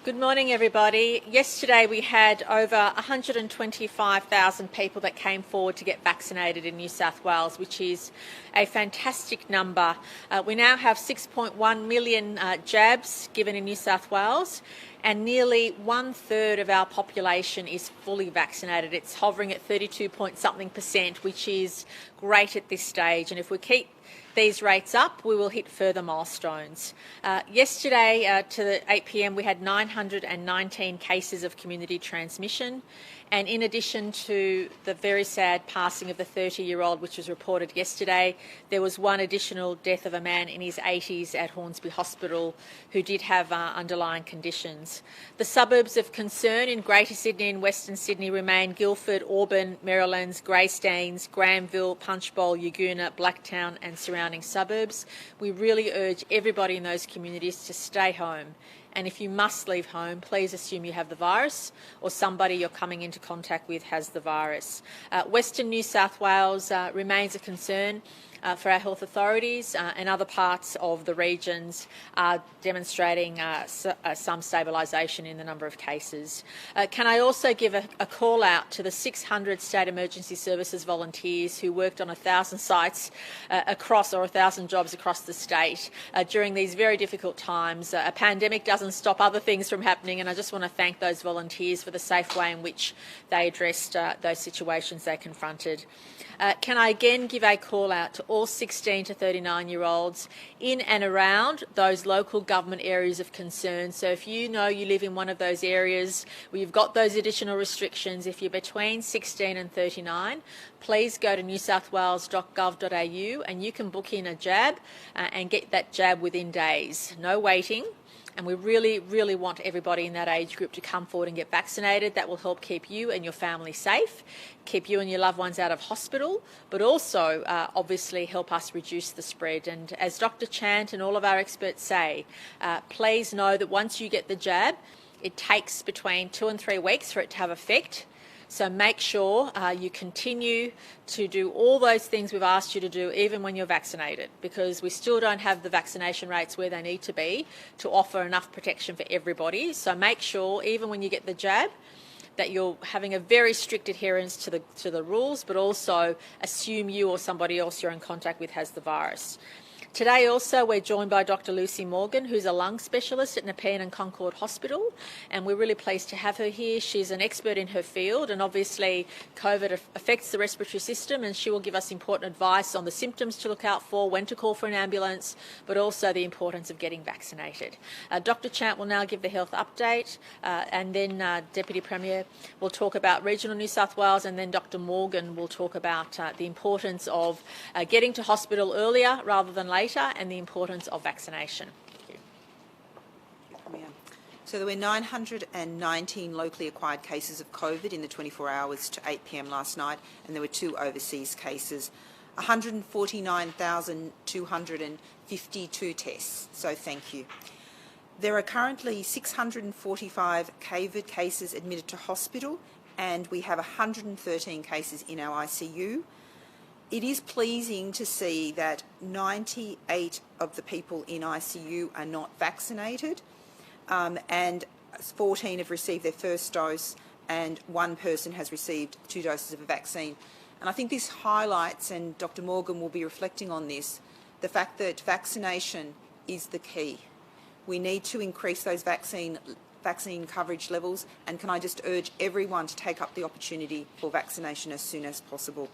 Good morning, everybody. Yesterday we had over 125,000 people that came forward to get vaccinated in New South Wales, which is a fantastic number. We now have 6.1 million jabs given in New South Wales, and nearly 1/3 of our population is fully vaccinated. It's hovering at 32-point-something%, which is great at this stage. And if we keep these rates up, we will hit further milestones. Yesterday to the 8 p.m. we had 919 cases of community transmission, and in addition to the very sad passing of the 30-year-old, which was reported yesterday, there was one additional death of a man in his 80s at Hornsby Hospital who did have underlying conditions. The suburbs of concern in Greater Sydney and Western Sydney remain Guildford, Auburn, Merrylands, Greystanes, Granville, Punchbowl, Yagoona, Blacktown and surrounding suburbs. We really urge everybody in those communities to stay home. And if you must leave home, please assume you have the virus or somebody you're coming into contact with has the virus. Western New South Wales remains a concern for our health authorities, and other parts of the regions are demonstrating some stabilisation in the number of cases. Can I also give a call out to the 600 State Emergency Services volunteers who worked on 1,000 sites across, or 1,000 jobs across the state during these very difficult times. A pandemic doesn't stop other things from happening, and I just want to thank those volunteers for the safe way in which they addressed those situations they confronted. Can I again give a call out to all 16 to 39-year-olds in and around those local government areas of concern? So if you know you live in one of those areas where you've got those additional restrictions, if you're between 16 and 39, please go to newsouthwales.gov.au and you can book in a jab and get that jab within days. No waiting. And we really, really want everybody in that age group to come forward and get vaccinated. That will help keep you and your family safe, keep you and your loved ones out of hospital, but also obviously help us reduce the spread. And as Dr. Chant and all of our experts say, please know that once you get the jab, it takes between 2 and 3 weeks for it to have effect. So make sure you continue to do all those things we've asked you to do even when you're vaccinated, because we still don't have the vaccination rates where they need to be to offer enough protection for everybody. So make sure even when you get the jab that you're having a very strict adherence to the rules, but also assume you or somebody else you're in contact with has the virus. Today also we're joined by Dr. Lucy Morgan, who's a lung specialist at Nepean and Concord Hospital, and we're really pleased to have her here. She's an expert in her field, and obviously COVID affects the respiratory system, and she will give us important advice on the symptoms to look out for, when to call for an ambulance, but also the importance of getting vaccinated. Dr. Chant will now give the health update, and then Deputy Premier will talk about regional New South Wales, and then Dr. Morgan will talk about the importance of getting to hospital earlier rather than later, and the importance of vaccination. Thank you. So there were 919 locally acquired cases of COVID in the 24 hours to 8 p.m. last night, and there were 2 overseas cases. 149,252 tests, so thank you. There are currently 645 COVID cases admitted to hospital, and we have 113 cases in our ICU. It is pleasing to see that 98 of the people in ICU are not vaccinated, and 14 have received their first dose, and 1 person has received 2 doses of a vaccine. And I think this highlights, and Dr. Morgan will be reflecting on this, the fact that vaccination is the key. We need to increase those vaccine coverage levels, and can I just urge everyone to take up the opportunity for vaccination as soon as possible.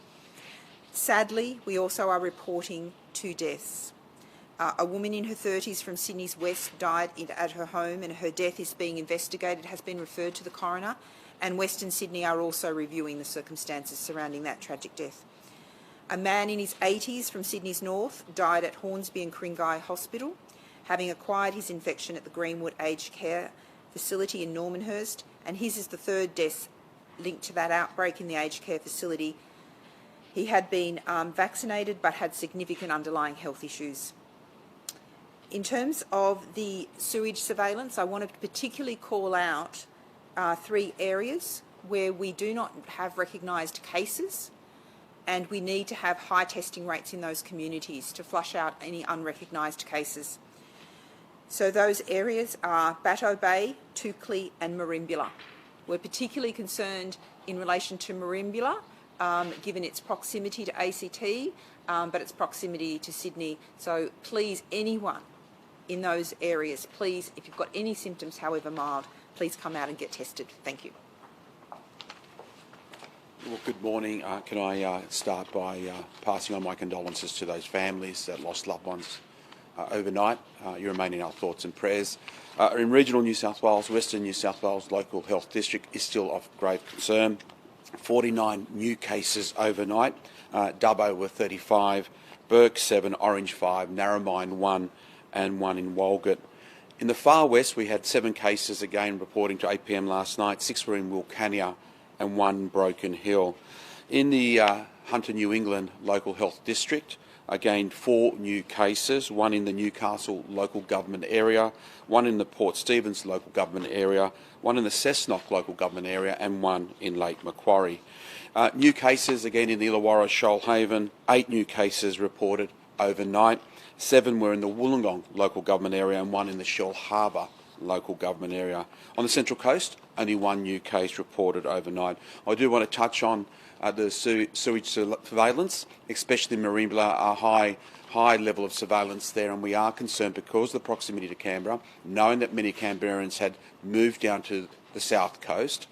Sadly, we also are reporting 2 deaths. A woman in her 30s from Sydney's West died at her home, and her death is being investigated, has been referred to the coroner, and Western Sydney are also reviewing the circumstances surrounding that tragic death. A man in his 80s from Sydney's North died at Hornsby and Kringai Hospital, having acquired his infection at the Greenwood Aged Care Facility in Normanhurst, and his is the 3rd death linked to that outbreak in the aged care facility. He had been vaccinated but had significant underlying health issues. In terms of the sewage surveillance, I want to particularly call out 3 areas where we do not have recognised cases, and we need to have high testing rates in those communities to flush out any unrecognised cases. So those areas are Bateau Bay, Toukley and Merimbula. We're particularly concerned in relation to Merimbula, given its proximity to ACT, but its proximity to Sydney. So please, anyone in those areas, please, if you've got any symptoms, however mild, please come out and get tested. Thank you. Well, good morning. Can I start by passing on my condolences to those families that lost loved ones overnight. You remain in our thoughts and prayers. In regional New South Wales, Western New South Wales Local Health District is still of grave concern. 49 new cases overnight. Dubbo were 35, Burke 7, Orange 5, Narromine 1 and 1 in Walgett. In the far west, we had 7 cases again reporting to 8 p.m. last night. 6 were in Wilcannia and 1 in Broken Hill. In the Hunter New England Local Health District, again 4 new cases, 1 in the Newcastle local government area, 1 in the Port Stephens local government area, 1 in the Cessnock local government area and 1 in Lake Macquarie. New cases again in the Illawarra Shoalhaven, 8 new cases reported overnight. 7 were in the Wollongong local government area and 1 in the Shell Harbour local government area. On the Central Coast, only 1 new case reported overnight. I do want to touch on the sewage surveillance, especially in Merimbula, a high level of surveillance there, and we are concerned because of the proximity to Canberra, knowing that many Canberrans had moved down to the south coast.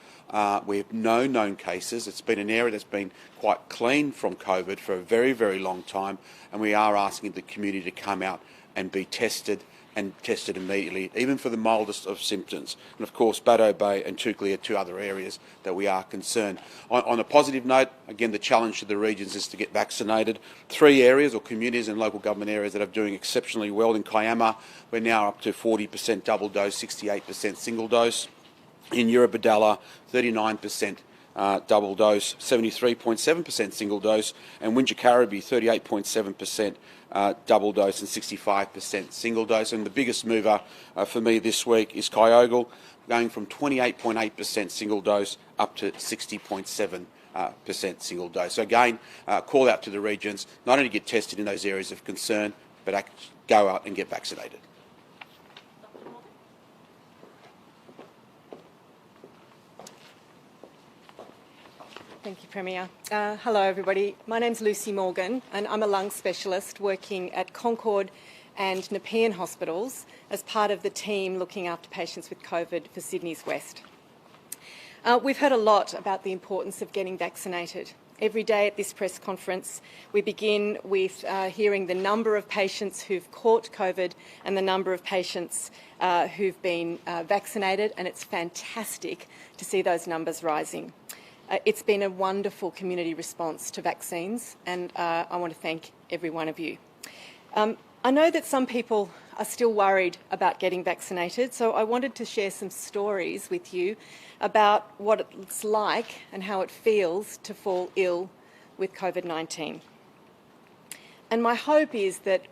We have no known cases. It's been an area that's been quite clean from COVID for a very, very long time, and we are asking the community to come out and be tested and tested immediately, even for the mildest of symptoms. And of course, Bateau Bay and Toukley are 2 other areas that we are concerned. On a positive note, again, the challenge to the regions is to get vaccinated. 3 areas or communities and local government areas that are doing exceptionally well. In Kiama, we're now up to 40% double dose, 68% single dose. In Eurobodalla, 39% double dose, 73.7% single dose, and Wingecarribee, 38.7% double dose and 65% single dose. And the biggest mover for me this week is Kyogle, going from 28.8% single dose up to 60.7% single dose. So again, call out to the regions, not only get tested in those areas of concern, but go out and get vaccinated. Thank you, Premier. Hello, everybody. My name's Lucy Morgan, and I'm a lung specialist working at Concord and Nepean hospitals as part of the team looking after patients with COVID for Sydney's West. We've heard a lot about the importance of getting vaccinated. Every day at this press conference, we begin with hearing the number of patients who've caught COVID and the number of patients who've been vaccinated, and it's fantastic to see those numbers rising. It's been a wonderful community response to vaccines, and I want to thank every one of you. I know that some people are still worried about getting vaccinated, so I wanted to share some stories with you about what it's like and how it feels to fall ill with COVID-19. And my hope is that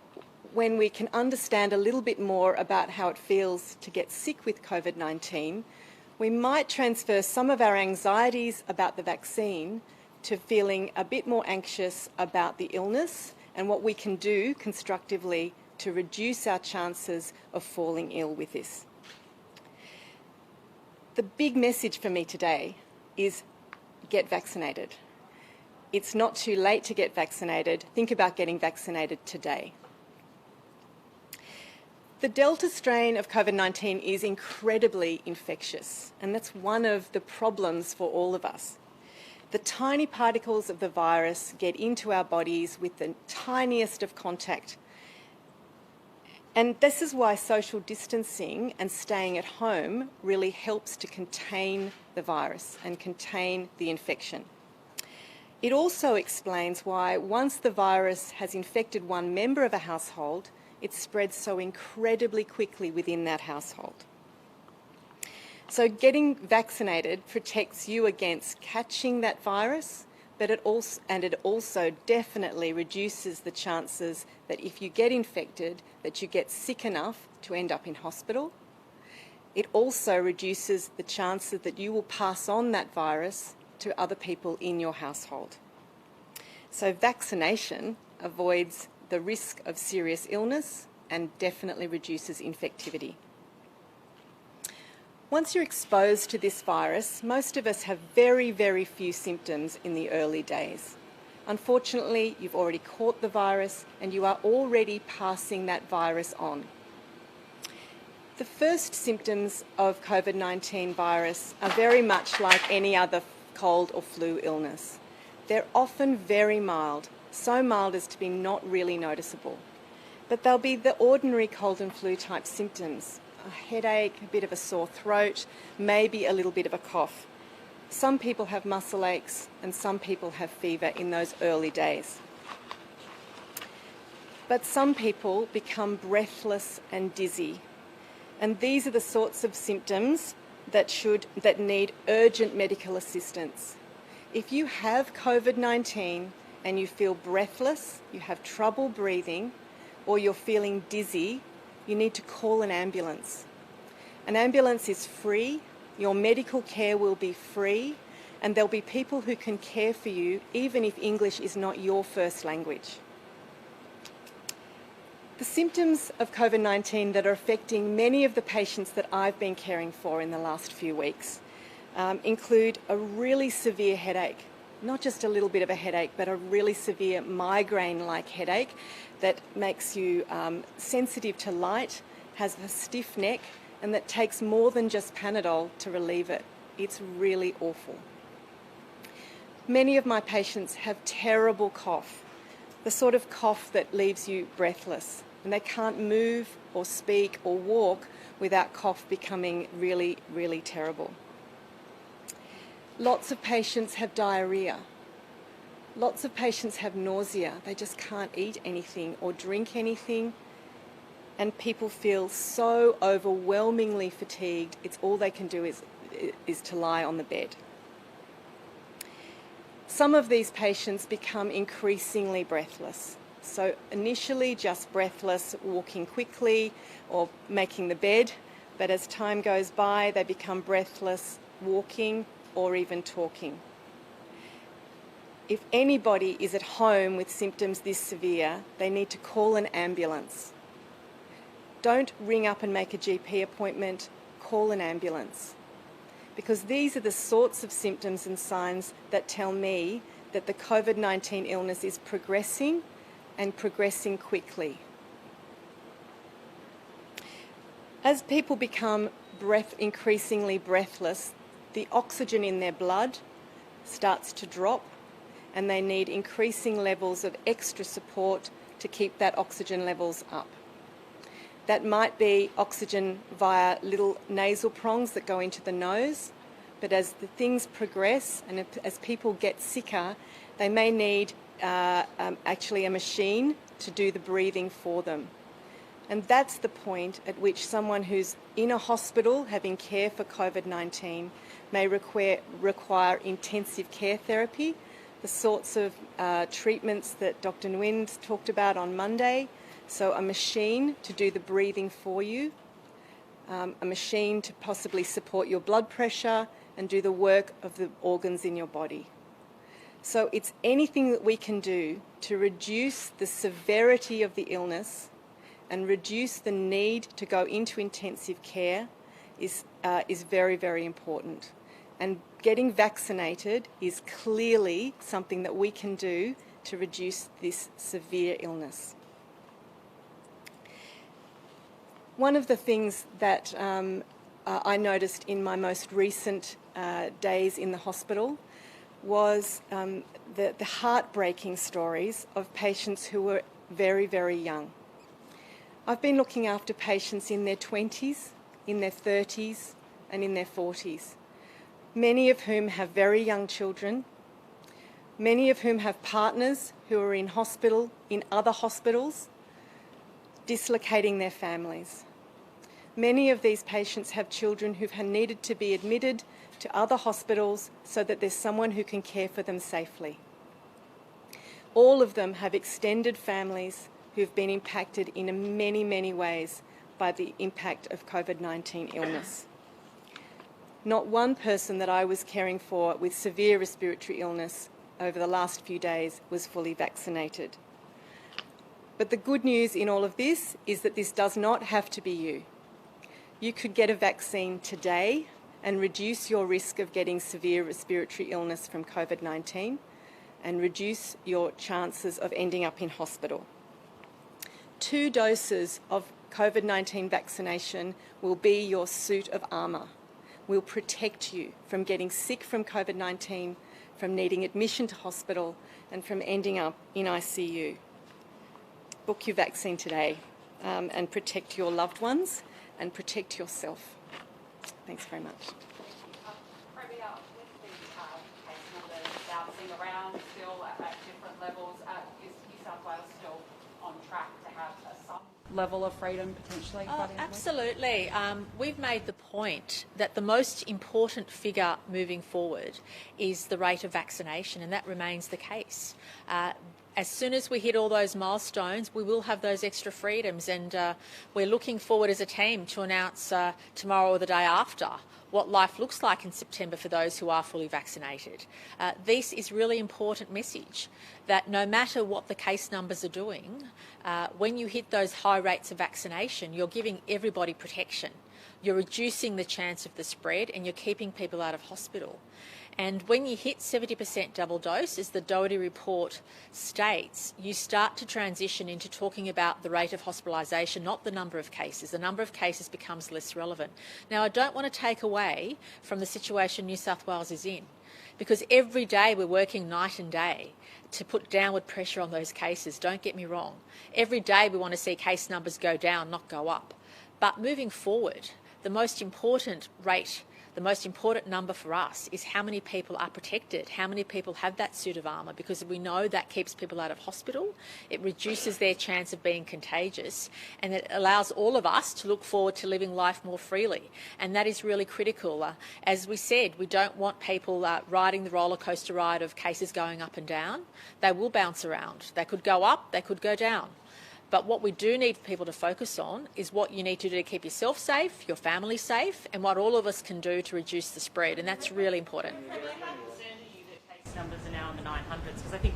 when we can understand a little bit more about how it feels to get sick with COVID-19, we might transfer some of our anxieties about the vaccine to feeling a bit more anxious about the illness and what we can do constructively to reduce our chances of falling ill with this. The big message for me today is get vaccinated. It's not too late to get vaccinated. Think about getting vaccinated today. The Delta strain of COVID-19 is incredibly infectious, and that's one of the problems for all of us. The tiny particles of the virus get into our bodies with the tiniest of contact. And this is why social distancing and staying at home really helps to contain the virus and contain the infection. It also explains why once the virus has infected one member of a household, it spreads so incredibly quickly within that household. So getting vaccinated protects you against catching that virus, but it also definitely reduces the chances that if you get infected, that you get sick enough to end up in hospital. It also reduces the chances that you will pass on that virus to other people in your household. So vaccination avoids the risk of serious illness and definitely reduces infectivity. Once you're exposed to this virus, most of us have very, very few symptoms in the early days. Unfortunately, you've already caught the virus and you are already passing that virus on. The first symptoms of COVID-19 virus are very much like any other cold or flu illness. They're often very mild, so mild as to be not really noticeable. But they'll be the ordinary cold and flu type symptoms. A headache, a bit of a sore throat, maybe a little bit of a cough. Some people have muscle aches and some people have fever in those early days. But some people become breathless and dizzy. And these are the sorts of symptoms that need urgent medical assistance. If you have COVID-19 and you feel breathless, you have trouble breathing, or you're feeling dizzy, you need to call an ambulance. An ambulance is free, your medical care will be free, and there'll be people who can care for you even if English is not your first language. The symptoms of COVID-19 that are affecting many of the patients that I've been caring for in the last few weeks include a really severe headache, not just a little bit of a headache, but a really severe migraine-like headache that makes you sensitive to light, has a stiff neck, and that takes more than just Panadol to relieve it. It's really awful. Many of my patients have terrible cough, the sort of cough that leaves you breathless, and they can't move or speak or walk without cough becoming really, really terrible. Lots of patients have diarrhea. Lots of patients have nausea. They just can't eat anything or drink anything. And people feel so overwhelmingly fatigued, it's all they can do is to lie on the bed. Some of these patients become increasingly breathless. So initially just breathless, walking quickly or making the bed, but as time goes by, they become breathless, walking or even talking. If anybody is at home with symptoms this severe, they need to call an ambulance. Don't ring up and make a GP appointment, call an ambulance. Because these are the sorts of symptoms and signs that tell me that the COVID-19 illness is progressing and progressing quickly. As people become increasingly breathless, the oxygen in their blood starts to drop and they need increasing levels of extra support to keep that oxygen levels up. That might be oxygen via little nasal prongs that go into the nose, but as the things progress and as people get sicker, they may need actually a machine to do the breathing for them. And that's the point at which someone who's in a hospital having care for COVID-19 may require intensive care therapy, the sorts of treatments that Dr. Nguyen talked about on Monday. So a machine to do the breathing for you, a machine to possibly support your blood pressure and do the work of the organs in your body. So it's anything that we can do to reduce the severity of the illness and reduce the need to go into intensive care is very, very important. And getting vaccinated is clearly something that we can do to reduce this severe illness. One of the things that I noticed in my most recent days in the hospital was the heartbreaking stories of patients who were very, very young. I've been looking after patients in their 20s, in their 30s, and in their 40s, many of whom have very young children, many of whom have partners who are in hospital, in other hospitals, dislocating their families. Many of these patients have children who've needed to be admitted to other hospitals so that there's someone who can care for them safely. All of them have extended families who've been impacted in many, many ways by the impact of COVID-19 illness. Not one person that I was caring for with severe respiratory illness over the last few days was fully vaccinated. But the good news in all of this is that this does not have to be you. You could get a vaccine today and reduce your risk of getting severe respiratory illness from COVID-19 and reduce your chances of ending up in hospital. 2 doses of COVID-19 vaccination will be your suit of armour. Will protect you from getting sick from COVID-19, from needing admission to hospital and from ending up in ICU. Book your vaccine today and protect your loved ones and protect yourself. Thanks very much. With the case numbers bouncing around still at different levels, is New South Wales still on track to have some level of freedom potentially? By the end of the week? Absolutely. We've made the point that the most important figure moving forward is the rate of vaccination, and that remains the case. As soon as we hit all those milestones, we will have those extra freedoms, and we're looking forward as a team to announce tomorrow or the day after what life looks like in September for those who are fully vaccinated. This is really important message that no matter what the case numbers are doing, when you hit those high rates of vaccination, you're giving everybody protection. You're reducing the chance of the spread and you're keeping people out of hospital. And when you hit 70% double dose, as the Doherty report states, you start to transition into talking about the rate of hospitalisation, not the number of cases. The number of cases becomes less relevant. Now, I don't want to take away from the situation New South Wales is in, because every day we're working night and day to put downward pressure on those cases. Don't get me wrong. Every day we want to see case numbers go down, not go up. But moving forward, the most important number for us is how many people are protected, how many people have that suit of armour, because we know that keeps people out of hospital, it reduces their chance of being contagious, and it allows all of us to look forward to living life more freely. And that is really critical. As we said, we don't want people riding the roller coaster ride of cases going up and down. They will bounce around. They could go up, they could go down. But what we do need people to focus on is what you need to do to keep yourself safe, your family safe, and what all of us can do to reduce the spread, and that's really important. How concerned are you that case numbers are now in the 900s? Because I think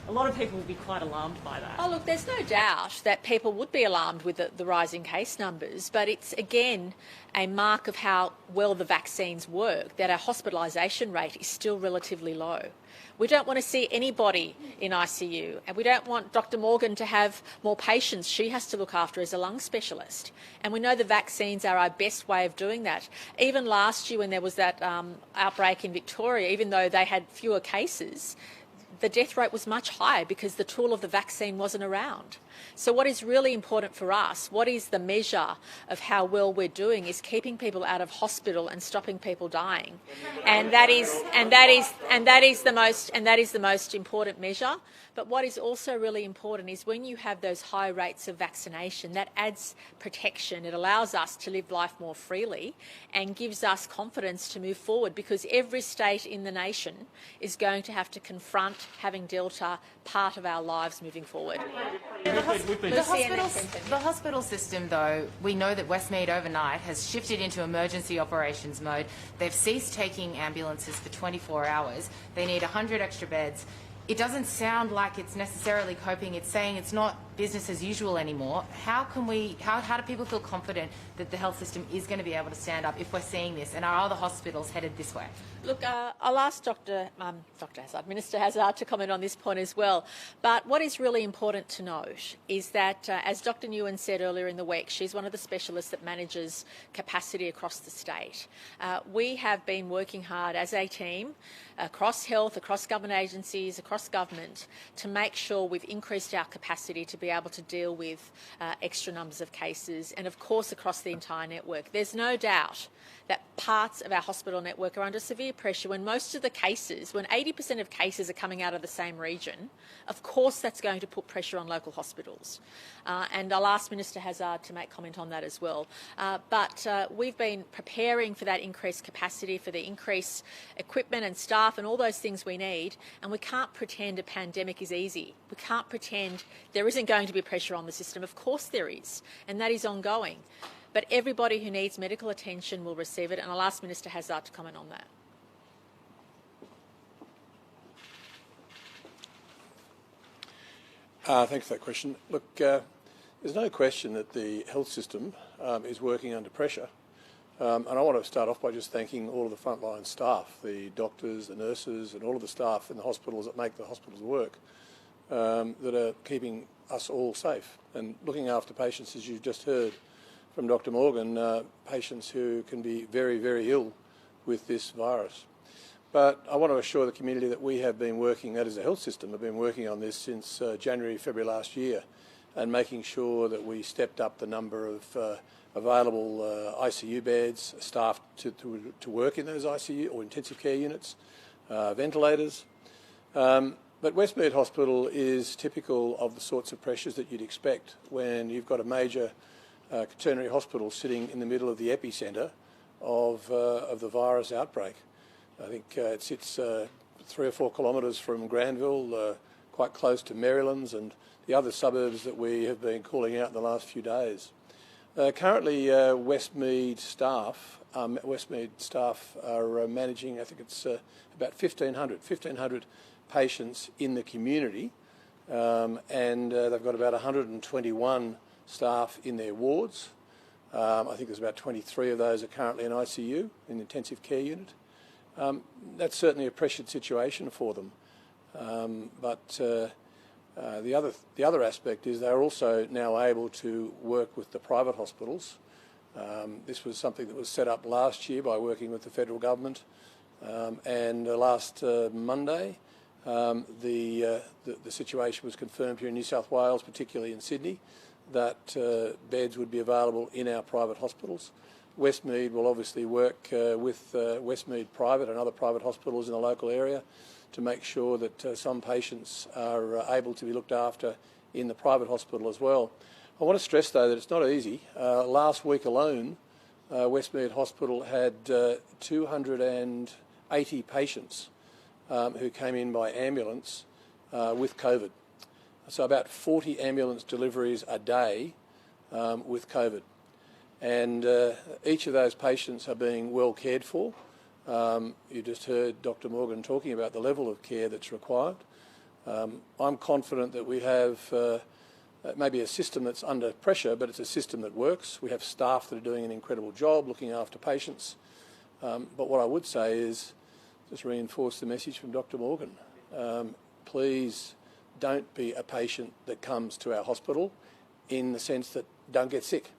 a lot of people will be quite alarmed by that. Oh, look, there's no doubt that people would be alarmed with the rising case numbers, but it's, again, a mark of how well the vaccines work, that our hospitalisation rate is still relatively low. We don't want to see anybody in ICU, and we don't want Dr. Morgan to have more patients she has to look after as a lung specialist. And we know the vaccines are our best way of doing that. Even last year when there was that outbreak in Victoria, even though they had fewer cases, the death rate was much higher because the tool of the vaccine wasn't around. So what is really important for us, what is the measure of how well we're doing, is keeping people out of hospital and stopping people dying. And that is the most important measure. But what is also really important is when you have those high rates of vaccination, that adds protection. It allows us to live life more freely and gives us confidence to move forward, because every state in the nation is going to have to confront having Delta part of our lives moving forward. The hospital system, though, we know that Westmead overnight has shifted into emergency operations mode. They've ceased taking ambulances for 24 hours. They need 100 extra beds. It doesn't sound like it's necessarily coping. It's saying it's not business as usual anymore. How do people feel confident that the health system is going to be able to stand up if we're seeing this? And are other hospitals headed this way? Look, I'll ask Minister Hazard to comment on this point as well. But what is really important to note is that, as Dr. Nguyen said earlier in the week, she's one of the specialists that manages capacity across the state. We have been working hard as a team across health, across government agencies, across government, to make sure we've increased our capacity to be able to deal with extra numbers of cases, and of course across the entire network. There's no doubt that parts of our hospital network are under severe pressure when most of the cases, when 80% of cases are coming out of the same region. Of course that's going to put pressure on local hospitals. And I'll ask Minister Hazard to make comment on that as well. But we've been preparing for that increased capacity, for the increased equipment and staff and all those things we need, and we can't pretend a pandemic is easy. We can't pretend there isn't going to be pressure on the system. Of course there is, and that is ongoing. But everybody who needs medical attention will receive it, and I'll ask Minister Hazard to comment on that. Thanks for that question. Look, there's no question that the health system is working under pressure. And I want to start off by just thanking all of the frontline staff, the doctors, the nurses and all of the staff in the hospitals that make the hospitals work, that are keeping us all safe and looking after patients, as you've just heard from Dr Morgan, patients who can be very, very ill with this virus. But I want to assure the community that we have been working, that is the health system, have been working on this since January, February last year, and making sure that we stepped up the number of available ICU beds, staff to work in those ICU or intensive care units, ventilators. But Westmead Hospital is typical of the sorts of pressures that you'd expect when you've got a major quaternary hospital sitting in the middle of the epicentre of the virus outbreak. I think it sits 3 or 4 kilometres from Granville, quite close to Marylands and the other suburbs that we have been calling out in the last few days. Currently, Westmead staff are managing, I think it's about 1,500 patients in the community, and they've got about 121 staff in their wards. I think there's about 23 of those are currently in ICU, in the intensive care unit. That's certainly a pressured situation for them. But the other aspect is they're also now able to work with the private hospitals. This was something that was set up last year by working with the federal government, and last Monday the situation was confirmed here in New South Wales, particularly in Sydney, that beds would be available in our private hospitals. Westmead will obviously work with Westmead Private and other private hospitals in the local area to make sure that some patients are able to be looked after in the private hospital as well. I want to stress, though, that it's not easy. Last week alone, Westmead Hospital had 280 patients who came in by ambulance with COVID. So about 40 ambulance deliveries a day with COVID. And each of those patients are being well cared for. You just heard Dr Morgan talking about the level of care that's required. I'm confident that we have maybe a system that's under pressure, but it's a system that works. We have staff that are doing an incredible job looking after patients. But what I would say is just reinforce the message from Dr Morgan. Please don't be a patient that comes to our hospital in the sense that don't get sick.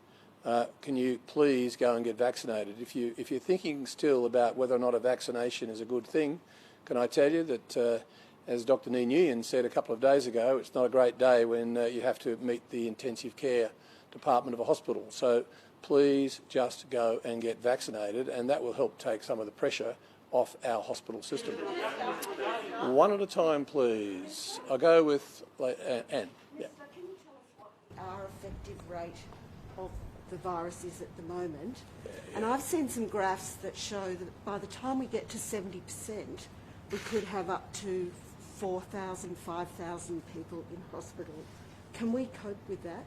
Can you please go and get vaccinated? If you're thinking still about whether or not a vaccination is a good thing, can I tell you that, as Dr Nee Nguyen said a couple of days ago, it's not a great day when you have to meet the intensive care department of a hospital. So please just go and get vaccinated, and that will help take some of the pressure off our hospital system. One at a time, please. I'll go with Anne. Yeah. Can you tell us what our effective rate of the virus is at the moment? And I've seen some graphs that show that by the time we get to 70%, we could have up to 4,000, 5,000 people in hospital. Can we cope with that?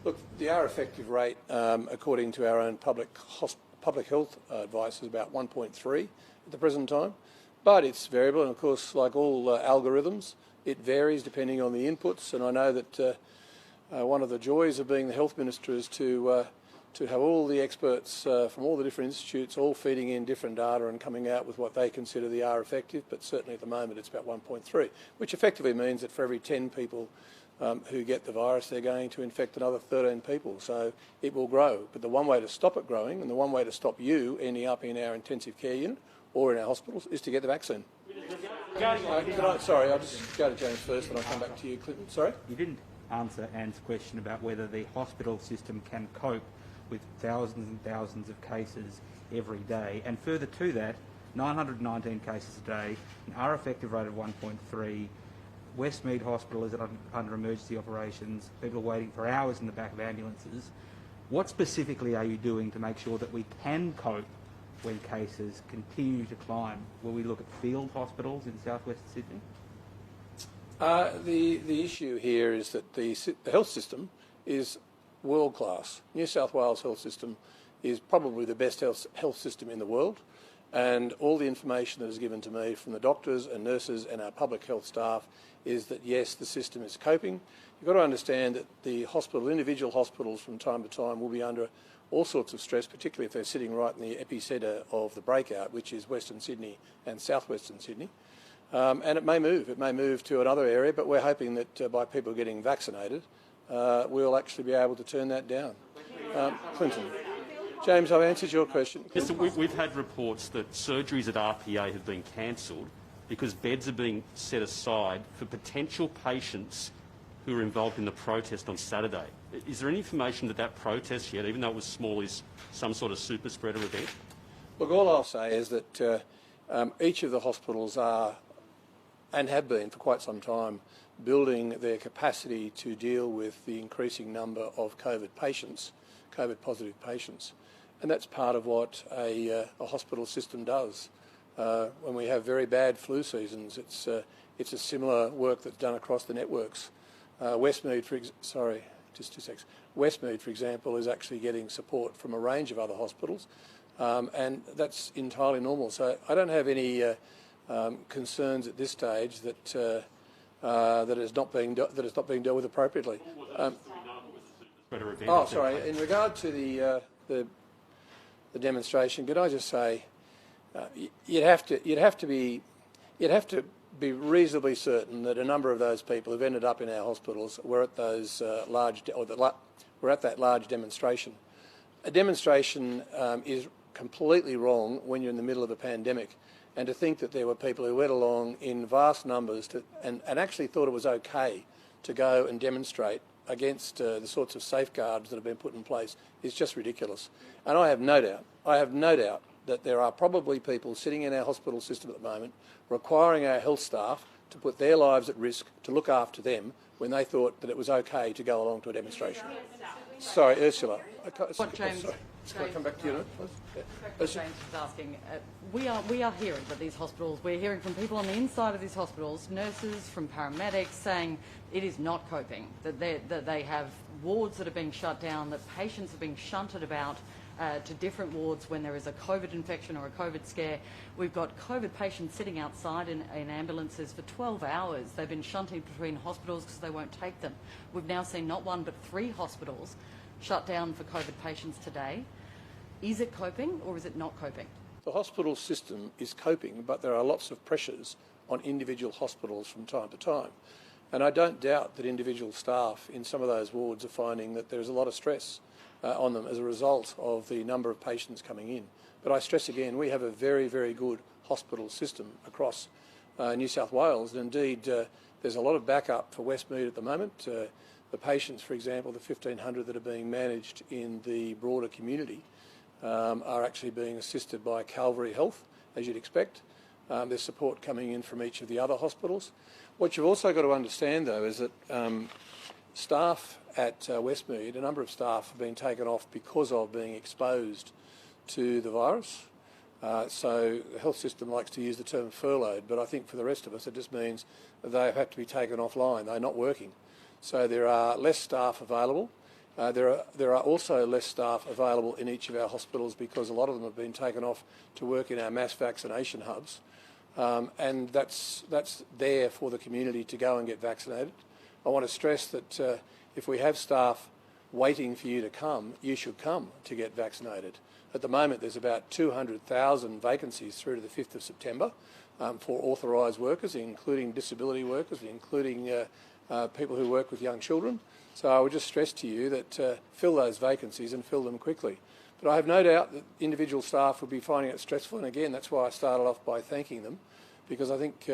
Look, the R effective rate, according to our own public health advice, is about 1.3 at the present time. But it's variable, and of course, like all algorithms, it varies depending on the inputs. And I know that one of the joys of being the health minister is to have all the experts from all the different institutes all feeding in different data and coming out with what they consider the R effective. But certainly at the moment, it's about 1.3, which effectively means that for every 10 people who get the virus, they're going to infect another 13 people. So it will grow. But the one way to stop it growing, and the one way to stop you ending up in our intensive care unit or in our hospitals, is to get the vaccine. Sorry, I'll just go to James first and I'll come back to you, Clinton. Sorry? You didn't answer Anne's question about whether the hospital system can cope with thousands and thousands of cases every day. And further to that, 919 cases a day, an R effective rate of 1.3, Westmead Hospital is under emergency operations, people are waiting for hours in the back of ambulances. What specifically are you doing to make sure that we can cope when cases continue to climb? Will we look at field hospitals in southwest Sydney? The issue here is that the health system is world class. New South Wales health system is probably the best health system in the world, And all the information that is given to me from the doctors and nurses and our public health staff is that, yes, the system is coping. You've got to understand that the individual hospitals from time to time will be under all sorts of stress, particularly if they're sitting right in the epicentre of the breakout, which is Western Sydney and southwestern Sydney. And it may move. It may move to another area, but we're hoping that by people getting vaccinated, we'll actually be able to turn that down. Clinton. James, I've answered your question. Yes, so we've had reports that surgeries at RPA have been cancelled because beds are being set aside for potential patients who were involved in the protest on Saturday. Is there any information that that protest yet, even though it was small, is some sort of super spreader event? Look, all I'll say is that each of the hospitals are, and have been for quite some time, building their capacity to deal with the increasing number of COVID-positive patients. And that's part of what a hospital system does. When we have very bad flu seasons, it's a similar work that's done across the networks. Westmead, for example, is actually getting support from a range of other hospitals, and that's entirely normal. So I don't have any concerns at this stage that that is not being dealt with appropriately. Sorry. In regard to the demonstration, could I just say you'd have to be reasonably certain that a number of those people who've ended up in our hospitals were at those were at that large demonstration. A demonstration is completely wrong when you're in the middle of a pandemic, and to think that there were people who went along in vast numbers and actually thought it was okay to go and demonstrate against the sorts of safeguards that have been put in place is just ridiculous. And I have no doubt that there are probably people sitting in our hospital system at the moment requiring our health staff to put their lives at risk to look after them when they thought that it was okay to go along to a demonstration. Sorry, Ursula. What James... Can I come back to you, please? James is asking. We are hearing that these hospitals, we're hearing from people on the inside of these hospitals, nurses, from paramedics, saying it is not coping, that they have wards that are being shut down, that patients are being shunted about to different wards when there is a COVID infection or a COVID scare. We've got COVID patients sitting outside in ambulances for 12 hours. They've been shunted between hospitals because they won't take them. We've now seen not one but 3 hospitals shut down for COVID patients today. Is it coping or is it not coping? The hospital system is coping, but there are lots of pressures on individual hospitals from time to time. And I don't doubt that individual staff in some of those wards are finding that there's a lot of stress on them as a result of the number of patients coming in. But I stress again, we have a very, very good hospital system across New South Wales, and indeed there's a lot of backup for Westmead at the moment. The patients, for example, the 1,500 that are being managed in the broader community are actually being assisted by Calvary Health, as you'd expect. There's support coming in from each of the other hospitals. What you've also got to understand, though, is that staff at Westmead, a number of staff have been taken off because of being exposed to the virus. So the health system likes to use the term furloughed, but I think for the rest of us it just means that they have had to be taken offline. They're not working. So there are less staff available. There are also less staff available in each of our hospitals because a lot of them have been taken off to work in our mass vaccination hubs. And that's there for the community to go and get vaccinated. I want to stress that if we have staff waiting for you to come, you should come to get vaccinated. At the moment, there's about 200,000 vacancies through to the 5th of September for authorised workers, including disability workers, including people who work with young children. So I would just stress to you that fill those vacancies and fill them quickly. But I have no doubt that individual staff will be finding it stressful, and again, that's why I started off by thanking them, because I think,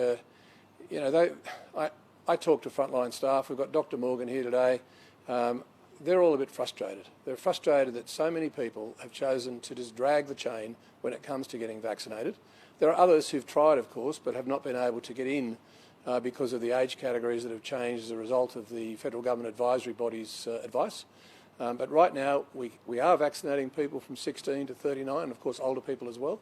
I talk to frontline staff. We've got Dr. Morgan here today. They're all a bit frustrated. They're frustrated that so many people have chosen to just drag the chain when it comes to getting vaccinated. There are others who've tried, of course, but have not been able to get in because of the age categories that have changed as a result of the federal government advisory body's advice. But right now, we are vaccinating people from 16 to 39, and of course older people as well.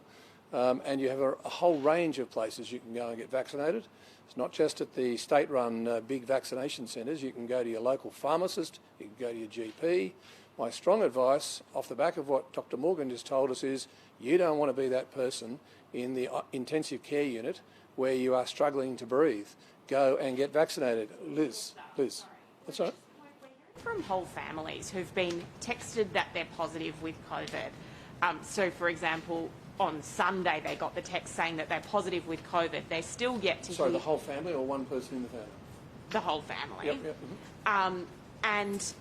And you have a whole range of places you can go and get vaccinated. It's not just at the state-run big vaccination centres. You can go to your local pharmacist, you can go to your GP. My strong advice, off the back of what Dr. Morgan just told us, is You don't want to be that person in the intensive care unit where you are struggling to breathe. Go and get vaccinated. Liz, that's all right. From whole families who've been texted that they're positive with COVID. So, for example, on Sunday they got the text saying that they're positive with COVID. They still get to Sorry, hear... the whole family or one person in the family? The whole family. Yep. Mm-hmm. And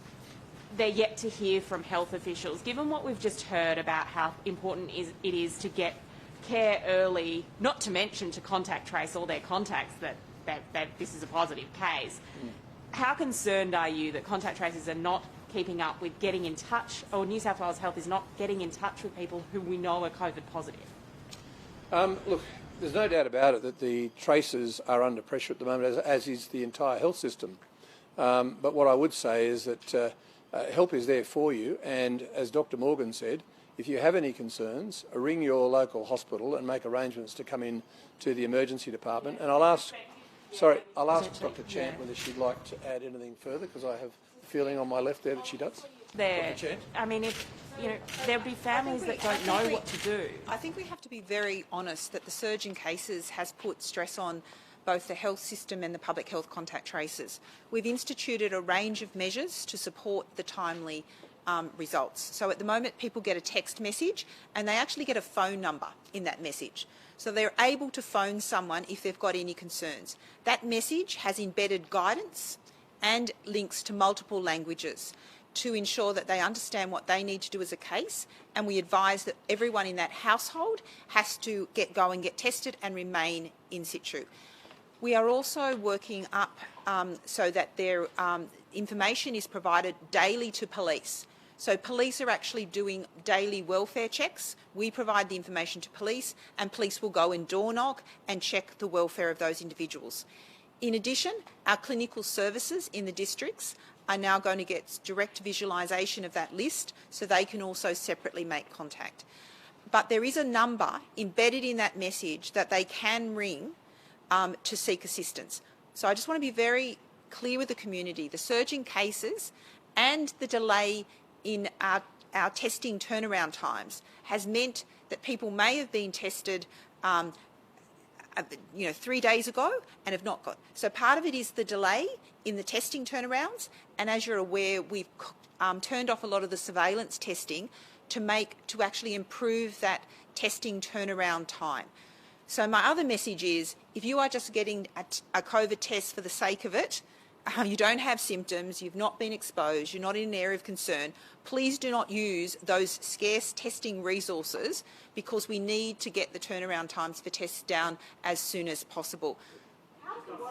they're yet to hear from health officials. Given what we've just heard about how important it is to get care early, not to mention to contact trace all their contacts that this is a positive case, how concerned are you that contact tracers are not keeping up with getting in touch, or New South Wales Health is not getting in touch with people who we know are COVID positive? Look, there's no doubt about it that the tracers are under pressure at the moment, as is the entire health system. But what I would say is that help is there for you, and as Dr Morgan said, if you have any concerns, ring your local hospital and make arrangements to come in to the emergency department. And I'll ask Dr Chant whether she'd like to add anything further, because I have a feeling on my left there that she does. Dr Chant? I mean, there'll be families that don't know what to do. I think we have to be very honest that the surge in cases has put stress on both the health system and the public health contact tracers. We've instituted a range of measures to support the timely results. So at the moment, people get a text message and they actually get a phone number in that message. So they're able to phone someone if they've got any concerns. That message has embedded guidance and links to multiple languages to ensure that they understand what they need to do as a case, and we advise that everyone in that household has to get tested and remain in situ. We are also working up so that their information is provided daily to police. So police are actually doing daily welfare checks. We provide the information to police, and police will go and door knock and check the welfare of those individuals. In addition, our clinical services in the districts are now going to get direct visualisation of that list so they can also separately make contact. But there is a number embedded in that message that they can ring to seek assistance. So I just want to be very clear with the community. The surge in cases and the delay in our testing turnaround times has meant that people may have been tested 3 days ago and have not got. So part of it is the delay in the testing turnarounds, and as you're aware, we've turned off a lot of the surveillance testing to actually improve that testing turnaround time. So my other message is, if you are just getting a COVID test for the sake of it, you don't have symptoms, you've not been exposed, you're not in an area of concern, please do not use those scarce testing resources, because we need to get the turnaround times for tests down as soon as possible. How concerned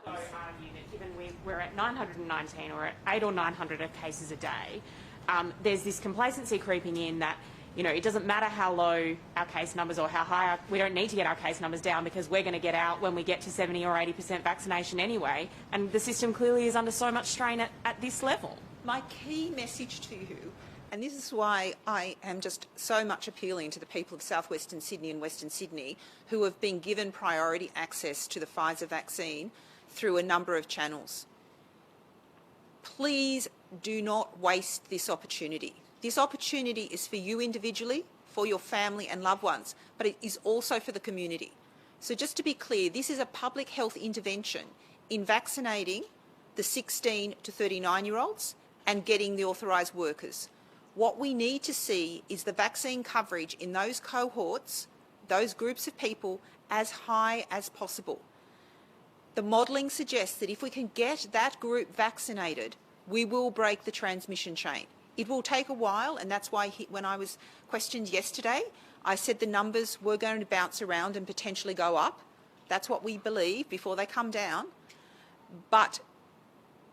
are you that, given we're at 919 or at 800 or 900 of cases a day, there's this complacency creeping in that, it doesn't matter how low our case numbers or how high, we don't need to get our case numbers down because we're going to get out when we get to 70 or 80% vaccination anyway, and the system clearly is under so much strain at this level. My key message to you, and this is why I am just so much appealing to the people of southwestern Sydney and Western Sydney who have been given priority access to the Pfizer vaccine through a number of channels. Please do not waste this opportunity. This opportunity is for you individually, for your family and loved ones, but it is also for the community. So just to be clear, this is a public health intervention in vaccinating the 16 to 39-year-olds and getting the authorised workers. What we need to see is the vaccine coverage in those cohorts, those groups of people, as high as possible. The modelling suggests that if we can get that group vaccinated, we will break the transmission chain. It will take a while, and that's why when I was questioned yesterday, I said the numbers were going to bounce around and potentially go up. That's what we believe before they come down. But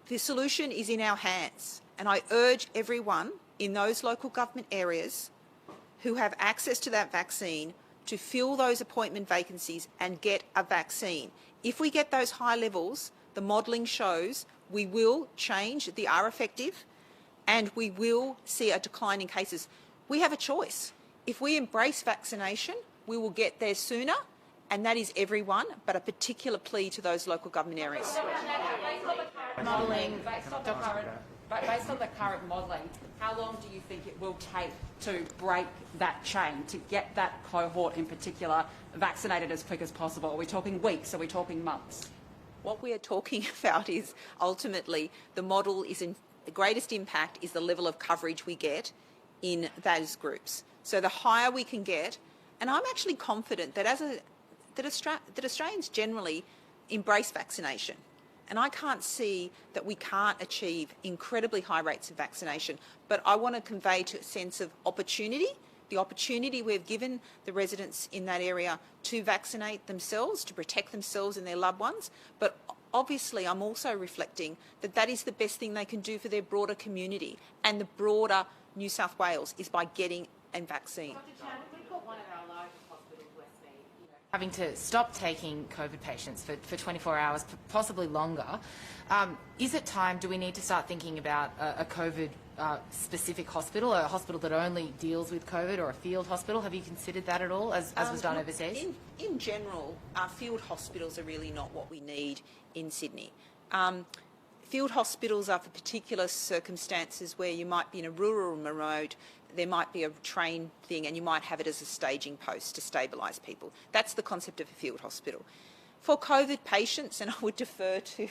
the solution is in our hands, and I urge everyone in those local government areas who have access to that vaccine to fill those appointment vacancies and get a vaccine. If we get those high levels, the modelling shows we will change the R effective, and we will see a decline in cases. We have a choice. If we embrace vaccination, we will get there sooner, and that is everyone, but a particular plea to those local government areas. But based on the current modelling, how long do you think it will take to break that chain, to get that cohort in particular vaccinated as quick as possible? Are we talking weeks? Are we talking months? What we are talking about is ultimately the model is the greatest impact is the level of coverage we get in those groups. So the higher we can get, and I'm actually confident that that Australians generally embrace vaccination. And I can't see that we can't achieve incredibly high rates of vaccination. But I want to convey to a sense of opportunity, the opportunity we've given the residents in that area to vaccinate themselves, to protect themselves and their loved ones. But obviously I'm also reflecting that that is the best thing they can do for their broader community and the broader New South Wales is by getting a vaccine. Having to stop taking COVID patients for 24 hours, possibly longer. Is it time, do we need to start thinking about a COVID-specific hospital, a hospital that only deals with COVID, or a field hospital? Have you considered that at all, as was done overseas? In general, field hospitals are really not what we need in Sydney. Field hospitals are for particular circumstances where you might be in a rural or remote, there might be a train thing and you might have it as a staging post to stabilise people. That's the concept of a field hospital. For COVID patients, and I would defer to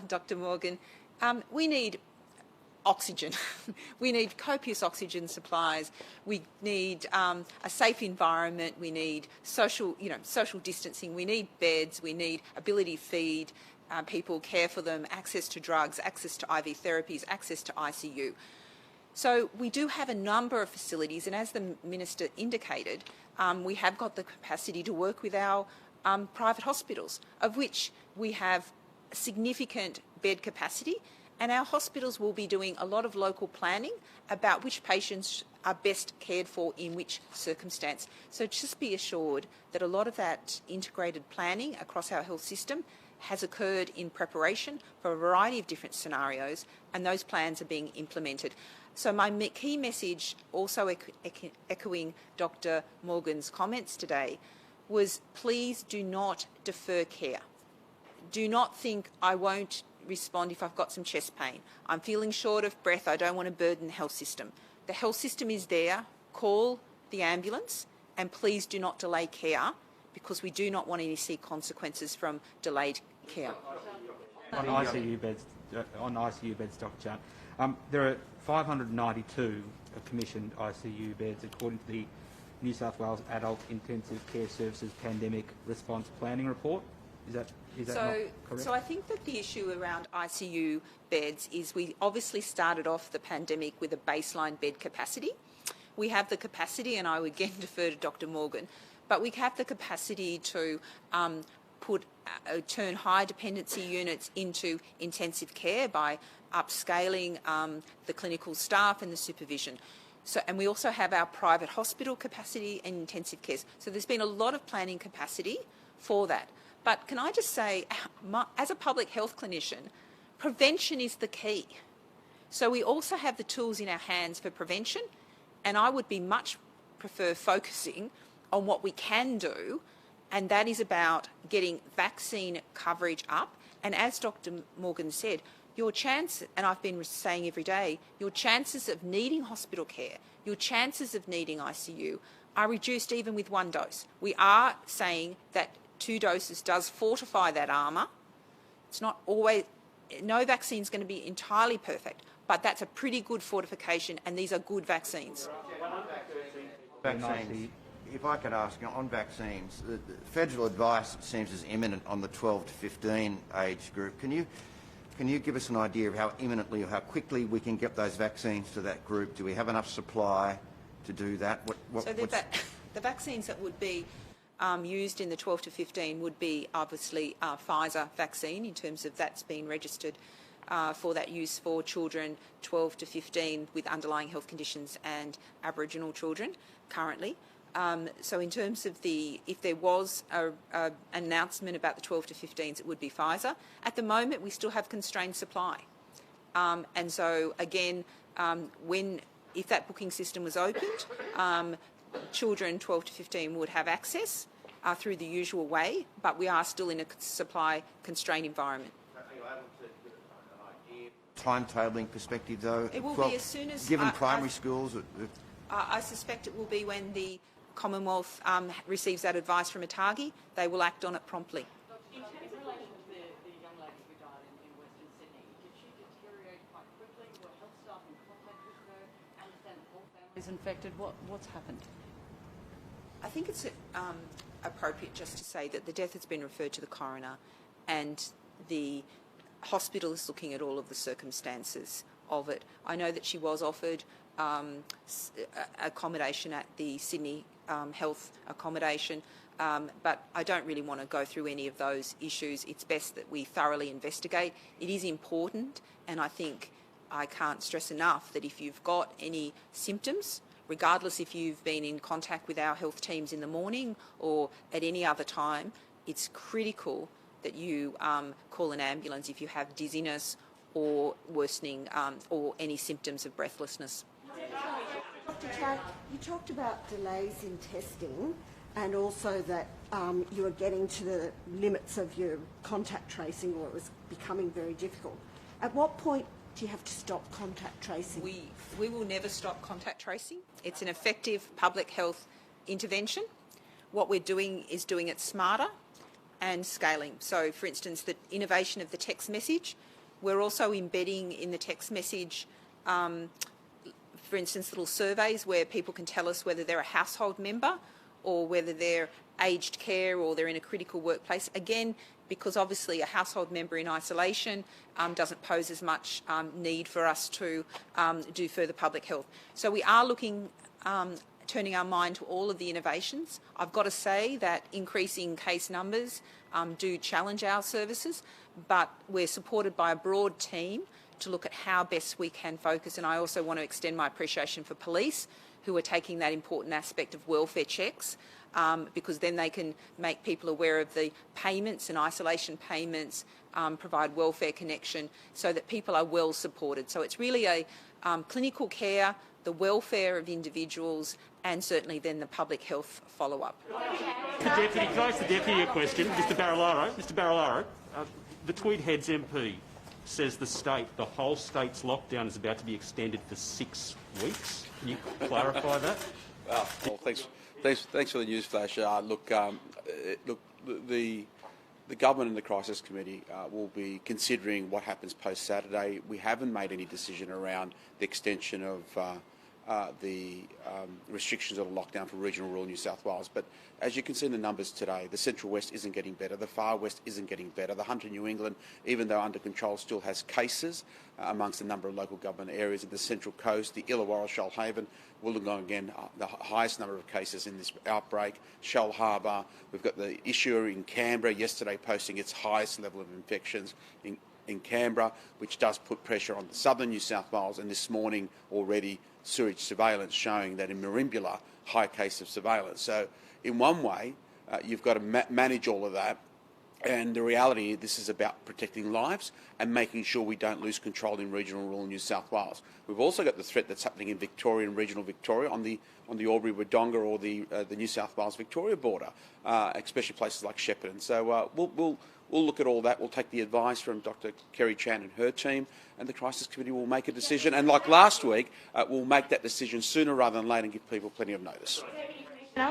Dr Morgan, we need oxygen. We need copious oxygen supplies. We need a safe environment. We need social distancing. We need beds. We need ability to feed people, care for them, access to drugs, access to IV therapies, access to ICU. So we do have a number of facilities, and as the Minister indicated, we have got the capacity to work with our private hospitals, of which we have significant bed capacity, and our hospitals will be doing a lot of local planning about which patients are best cared for in which circumstance. So just be assured that a lot of that integrated planning across our health system has occurred in preparation for a variety of different scenarios, and those plans are being implemented. So my key message, also echoing Dr Morgan's comments today, was please do not defer care. Do not think I won't respond if I've got some chest pain. I'm feeling short of breath. I don't want to burden the health system. The health system is there. Call the ambulance and please do not delay care because we do not want to see consequences from delayed care. On ICU beds, Dr. Chan, there are 592 commissioned ICU beds according to the New South Wales Adult Intensive Care Services Pandemic Response Planning Report. Is that not correct? So I think that the issue around ICU beds is we obviously started off the pandemic with a baseline bed capacity. We have the capacity, and I would again defer to Dr Morgan, but we have the capacity to turn high dependency units into intensive care by upscaling the clinical staff and the supervision. So, and we also have our private hospital capacity and intensive care. So there's been a lot of planning capacity for that. But can I just say, as a public health clinician, prevention is the key. So we also have the tools in our hands for prevention, and I would be much prefer focusing on what we can do, and that is about getting vaccine coverage up. And as Dr Morgan said, your chance, and I've been saying every day, your chances of needing hospital care, your chances of needing ICU are reduced even with one dose. We are saying that 2 doses does fortify that armour. It's not always, no vaccine is going to be entirely perfect, but that's a pretty good fortification, and these are good vaccines. Vaccines. If I could ask, on vaccines, the federal advice seems as imminent on the 12 to 15 age group. Can you give us an idea of how imminently or how quickly we can get those vaccines to that group? Do we have enough supply to do that? The vaccines that would be used in the 12 to 15 would be obviously Pfizer vaccine, in terms of that's been registered for that use for children 12 to 15 with underlying health conditions and Aboriginal children currently. So in terms of if there was an announcement about the 12 to 15s, it would be Pfizer. At the moment, we still have constrained supply. And so again, if that booking system was opened, children 12 to 15 would have access through the usual way, but we are still in a supply constrained environment. timetabling perspective, though? It will be as soon as... Given primary schools... I suspect it will be when the Commonwealth receives that advice from ATAGI. They will act on it promptly. In relation to the young lady who died in Western Sydney, did she deteriorate quite quickly? Were health staff in contact with her? Understand the whole family is infected? What's happened? I think it's appropriate just to say that the death has been referred to the coroner, and the hospital is looking at all of the circumstances of it. I know that she was offered accommodation at the Sydney Health accommodation, but I don't really want to go through any of those issues. It's best that we thoroughly investigate. It is important, and I think I can't stress enough that if you've got any symptoms, regardless if you've been in contact with our health teams in the morning or at any other time, it's critical that you call an ambulance if you have dizziness or worsening or any symptoms of breathlessness. Dr. Chad, you talked about delays in testing and also that you were getting to the limits of your contact tracing, or it was becoming very difficult. At what point do you have to stop contact tracing? We will never stop contact tracing. It's an effective public health intervention. What we're doing is doing it smarter and scaling. So, for instance, the innovation of the text message, we're also embedding in the text message, for instance, little surveys where people can tell us whether they're a household member or whether they're aged care or they're in a critical workplace. Again, because obviously a household member in isolation doesn't pose as much need for us to do further public health. So we are looking, turning our mind to all of the innovations. I've got to say that increasing case numbers do challenge our services, but we're supported by a broad team to look at how best we can focus. And I also want to extend my appreciation for police, who are taking that important aspect of welfare checks, because then they can make people aware of the payments and isolation payments, provide welfare connection so that people are well supported. So it's really a clinical care, the welfare of individuals, and certainly then the public health follow-up. Can I ask the Deputy a question? Mr Barilaro, the Tweed Heads MP says the whole state's lockdown is about to be extended for 6 weeks. Can you clarify that? Well, thanks for the news flash. The government and the crisis committee will be considering what happens post Saturday. We haven't made any decision around the extension of the restrictions of the lockdown for regional rural New South Wales. But as you can see in the numbers today, the Central West isn't getting better, the Far West isn't getting better. The Hunter New England, even though under control, still has cases amongst a number of local government areas. In the Central Coast, the Illawarra, Shoalhaven, Wollongong again, the highest number of cases in this outbreak. Shell Harbour, we've got the issue in Canberra yesterday posting its highest level of infections in Canberra, which does put pressure on the southern New South Wales, and this morning already sewage surveillance showing that in Merimbula, high case of surveillance. So in one way, you've got to manage all of that, and the reality, this is about protecting lives and making sure we don't lose control in regional rural New South Wales. We've also got the threat that's happening in Victoria and regional Victoria on the Albury-Wodonga or the New South Wales-Victoria border, especially places like Shepparton. So we'll look at all that. We'll take the advice from Dr. Kerry Chan and her team, and the Crisis Committee will make a decision. And like last week, we'll make that decision sooner rather than later and give people plenty of notice. Are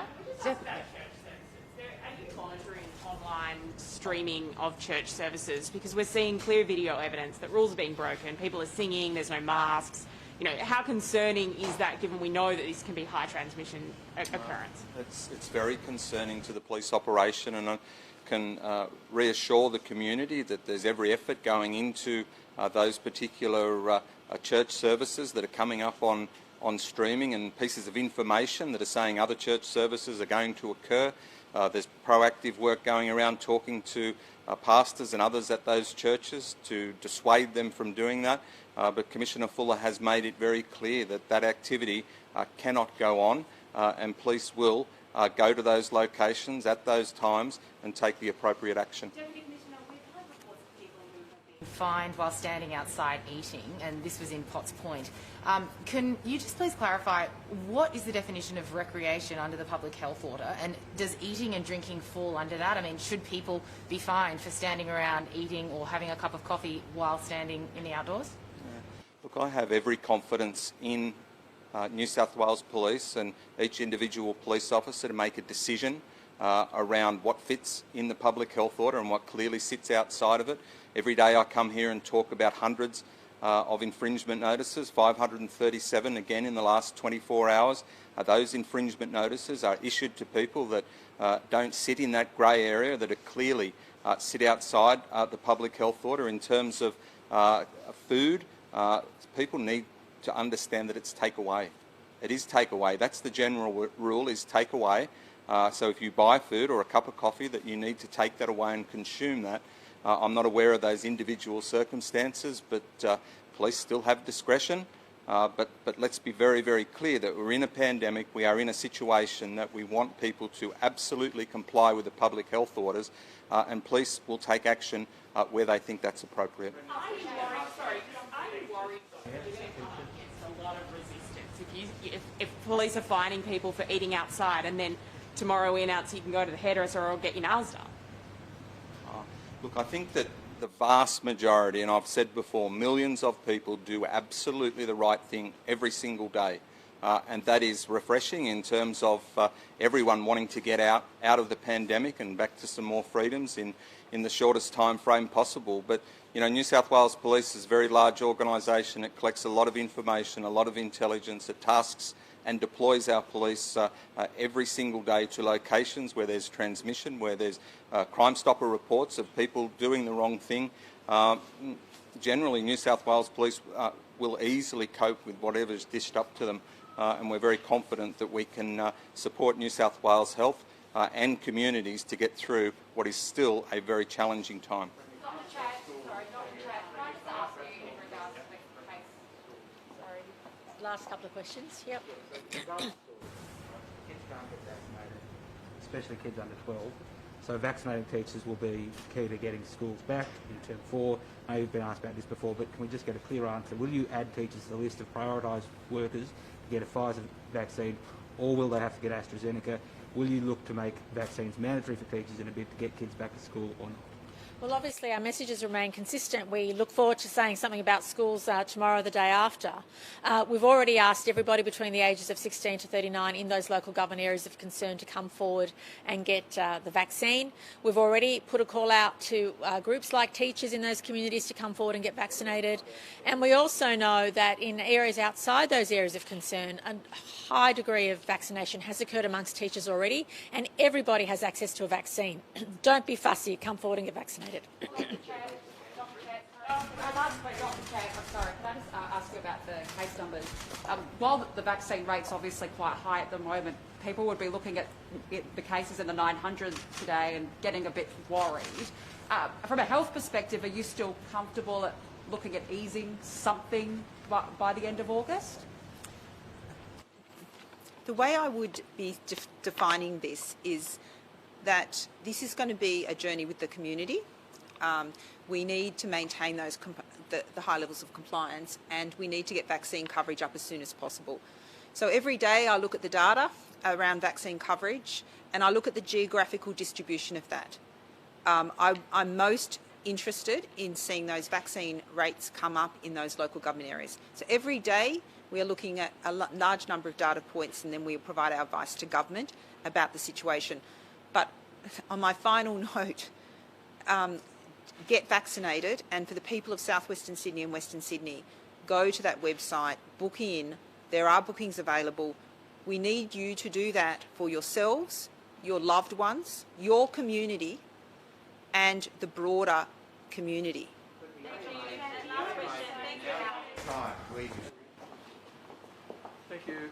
you monitoring online streaming of church services? Because we're seeing clear video evidence that rules are being broken, people are singing, there's no masks. You know, how concerning is that, given we know that this can be high transmission occurrence? It's very concerning to the police operation, and I can reassure the community that there's every effort going into those particular church services that are coming up on streaming, and pieces of information that are saying other church services are going to occur. There's proactive work going around talking to pastors and others at those churches to dissuade them from doing that. But Commissioner Fuller has made it very clear that that activity cannot go on, and police will go to those locations at those times and take the appropriate action. Fined while standing outside eating, and this was in Potts Point. Can you just please clarify, what is the definition of recreation under the public health order, and does eating and drinking fall under that? I mean, should people be fined for standing around eating or having a cup of coffee while standing in the outdoors? Look, I have every confidence in New South Wales Police and each individual police officer to make a decision around what fits in the public health order and what clearly sits outside of it. Every day I come here and talk about hundreds of infringement notices, 537 again in the last 24 hours. Those infringement notices are issued to people that don't sit in that grey area, that are clearly sit outside the public health order. In terms of food, people need to understand that it's takeaway. It is takeaway. That's the general rule, is takeaway. So if you buy food or a cup of coffee, that you need to take that away and consume that. I'm not aware of those individual circumstances, but police still have discretion. But let's be very, very clear that we're in a pandemic. We are in a situation that we want people to absolutely comply with the public health orders, and police will take action where they think that's appropriate. Are you worried against a lot of resistance? If police are fining people for eating outside and then tomorrow we announce you can go to the hairdresser or get your nails done? Look, I think that the vast majority, and I've said before, millions of people do absolutely the right thing every single day. And that is refreshing in terms of everyone wanting to get out of the pandemic and back to some more freedoms in the shortest time frame possible. But, you know, New South Wales Police is a very large organisation. It collects a lot of information, a lot of intelligence. It tasks and deploys our police every single day to locations where there's transmission, where there's Crime Stopper reports of people doing the wrong thing. Generally, New South Wales Police will easily cope with whatever's dished up to them, and we're very confident that we can support New South Wales Health and communities to get through what is still a very challenging time. Last couple of questions. Yep. Kids can't get vaccinated, especially kids under 12. So vaccinating teachers will be key to getting schools back in term 4. I know you've been asked about this before, but can we just get a clear answer? Will you add teachers to the list of prioritised workers to get a Pfizer vaccine, or will they have to get AstraZeneca? Will you look to make vaccines mandatory for teachers in a bid to get kids back to school or not? Well, obviously our messages remain consistent. We look forward to saying something about schools tomorrow or the day after. We've already asked everybody between the ages of 16 to 39 in those local government areas of concern to come forward and get the vaccine. We've already put a call out to groups like teachers in those communities to come forward and get vaccinated. And we also know that in areas outside those areas of concern, a high degree of vaccination has occurred amongst teachers already, and everybody has access to a vaccine. Don't be fussy, come forward and get vaccinated. Dr. Chad, I'm sorry, can I just ask you about the case numbers? While the vaccine rate's obviously quite high at the moment, people would be looking at the cases in the 900s today and getting a bit worried. From a health perspective, are you still comfortable at looking at easing something by the end of August? The way I would be defining this is that this is going to be a journey with the community. We need to maintain those the high levels of compliance, and we need to get vaccine coverage up as soon as possible. So every day I look at the data around vaccine coverage, and I look at the geographical distribution of that. I'm most interested in seeing those vaccine rates come up in those local government areas. So every day we are looking at a large number of data points, and then we provide our advice to government about the situation. But on my final note, get vaccinated, and for the people of southwestern Sydney and Western Sydney, go to that website, book in. There are bookings available. We need you to do that for yourselves, your loved ones, your community, and the broader community. Thank you.